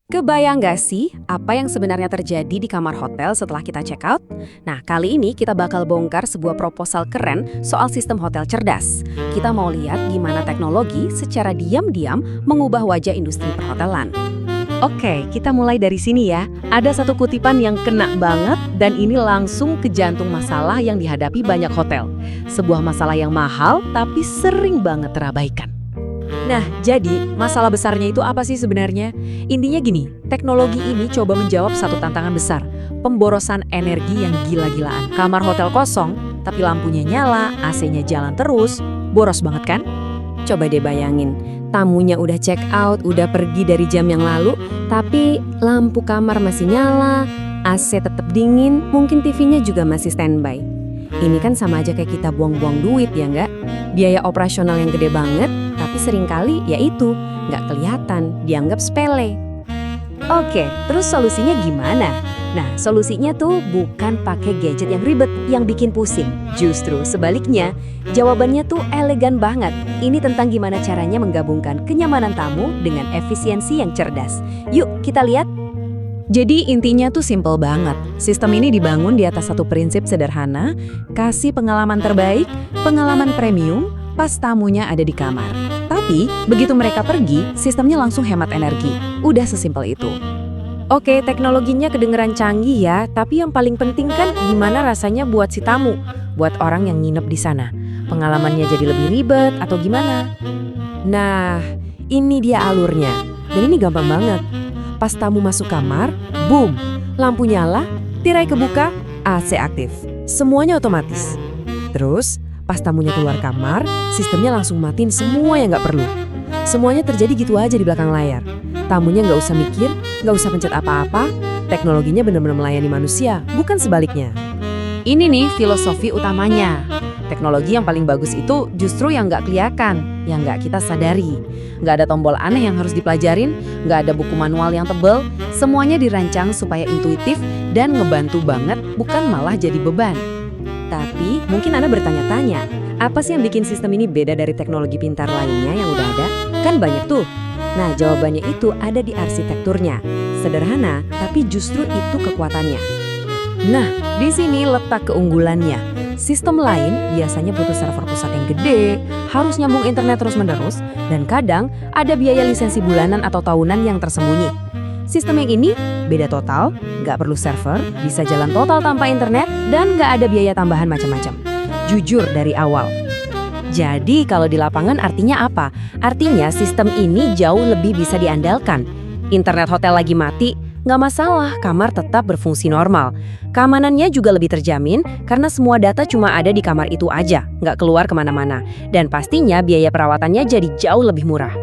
Kebayang nggak sih apa yang sebenarnya terjadi di kamar hotel setelah kita check out? Nah, kali ini kita bakal bongkar sebuah proposal keren soal sistem hotel cerdas. Kita mau lihat gimana teknologi secara diam-diam mengubah wajah industri perhotelan. Oke, kita mulai dari sini ya. Ada satu kutipan yang kena banget dan ini langsung ke jantung masalah yang dihadapi banyak hotel. Sebuah masalah yang mahal tapi sering banget terabaikan. Nah, jadi masalah besarnya itu apa sih sebenarnya? Intinya gini, teknologi ini coba menjawab satu tantangan besar, pemborosan energi yang gila-gilaan. Kamar hotel kosong, tapi lampunya nyala, AC-nya jalan terus, boros banget kan? Coba deh bayangin, tamunya udah check out, udah pergi dari jam yang lalu, tapi lampu kamar masih nyala, AC tetap dingin, mungkin TV-nya juga masih standby. Ini kan sama aja kayak kita buang-buang duit ya nggak? Biaya operasional yang gede banget, tapi seringkali ya itu, nggak kelihatan, dianggap sepele. Oke, terus solusinya gimana? Nah, solusinya tuh bukan pakai gadget yang ribet, yang bikin pusing. Justru sebaliknya, jawabannya tuh elegan banget. Ini tentang gimana caranya menggabungkan kenyamanan tamu dengan efisiensi yang cerdas. Yuk, kita lihat. Jadi intinya tuh simple banget. Sistem ini dibangun di atas satu prinsip sederhana, kasih pengalaman terbaik, pengalaman premium, pas tamunya ada di kamar. Tapi, begitu mereka pergi, sistemnya langsung hemat energi. Udah sesimpel itu. Oke, teknologinya kedengeran canggih ya, tapi yang paling penting kan gimana rasanya buat si tamu, buat orang yang nginep di sana. Pengalamannya jadi lebih ribet atau gimana? Nah, ini dia alurnya. Dan ini gampang banget. Pas tamu masuk kamar, boom, lampu nyala, tirai kebuka, AC aktif. Semuanya otomatis. Terus, pas tamunya keluar kamar, sistemnya langsung matiin semua yang nggak perlu. Semuanya terjadi gitu aja di belakang layar. Tamunya nggak usah mikir, nggak usah pencet apa-apa, teknologinya benar-benar melayani manusia, bukan sebaliknya. Ini nih filosofi utamanya. Teknologi yang paling bagus itu justru yang nggak kelihatan, yang nggak kita sadari. Nggak ada tombol aneh yang harus dipelajarin, nggak ada buku manual yang tebel, semuanya dirancang supaya intuitif dan ngebantu banget, bukan malah jadi beban. Tapi mungkin Anda bertanya-tanya, apa sih yang bikin sistem ini beda dari teknologi pintar lainnya yang udah ada? Kan banyak tuh. Nah, jawabannya itu ada di arsitekturnya. Sederhana, tapi justru itu kekuatannya. Nah, di sini letak keunggulannya. Sistem lain biasanya butuh server pusat yang gede, harus nyambung internet terus-menerus, dan kadang ada biaya lisensi bulanan atau tahunan yang tersembunyi. Sistem yang ini beda total, nggak perlu server, bisa jalan total tanpa internet, dan nggak ada biaya tambahan macam-macam. Jujur dari awal. Jadi kalau di lapangan artinya apa? Artinya sistem ini jauh lebih bisa diandalkan. Internet hotel lagi mati, nggak masalah, kamar tetap berfungsi normal. Keamanannya juga lebih terjamin karena semua data cuma ada di kamar itu aja, nggak keluar kemana-mana. Dan pastinya biaya perawatannya jadi jauh lebih murah.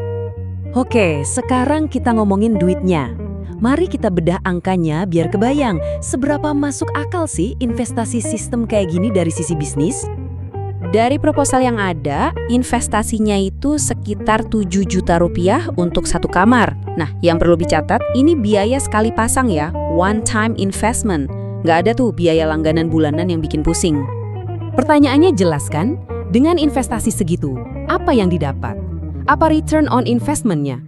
Oke, sekarang kita ngomongin duitnya. Mari kita bedah angkanya biar kebayang seberapa masuk akal sih investasi sistem kayak gini dari sisi bisnis? Dari proposal yang ada, investasinya itu sekitar 7 juta rupiah untuk satu kamar. Nah, yang perlu dicatat, ini biaya sekali pasang ya, one time investment. Nggak ada tuh biaya langganan bulanan yang bikin pusing. Pertanyaannya jelas kan? Dengan investasi segitu, apa yang didapat? Apa return on investment-nya?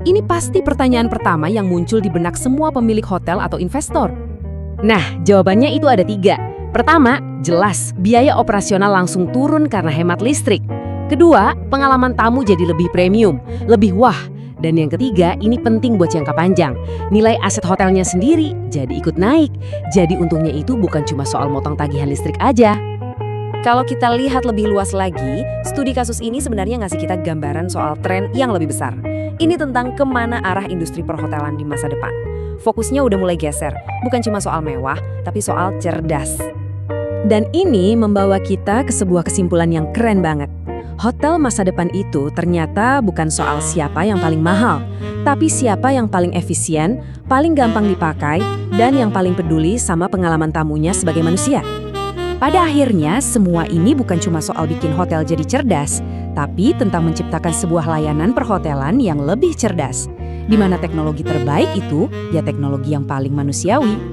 Ini pasti pertanyaan pertama yang muncul di benak semua pemilik hotel atau investor. Nah, jawabannya itu ada 3. Pertama, jelas, biaya operasional langsung turun karena hemat listrik. Kedua, pengalaman tamu jadi lebih premium, lebih wah. Dan yang ketiga, ini penting buat jangka panjang. Nilai aset hotelnya sendiri jadi ikut naik. Jadi untungnya itu bukan cuma soal motong tagihan listrik aja. Kalau kita lihat lebih luas lagi, studi kasus ini sebenarnya ngasih kita gambaran soal tren yang lebih besar. Ini tentang kemana arah industri perhotelan di masa depan. Fokusnya udah mulai geser, bukan cuma soal mewah, tapi soal cerdas. Dan ini membawa kita ke sebuah kesimpulan yang keren banget. Hotel masa depan itu ternyata bukan soal siapa yang paling mahal, tapi siapa yang paling efisien, paling gampang dipakai, dan yang paling peduli sama pengalaman tamunya sebagai manusia. Pada akhirnya, semua ini bukan cuma soal bikin hotel jadi cerdas, tapi tentang menciptakan sebuah layanan perhotelan yang lebih cerdas, di mana teknologi terbaik itu ya teknologi yang paling manusiawi.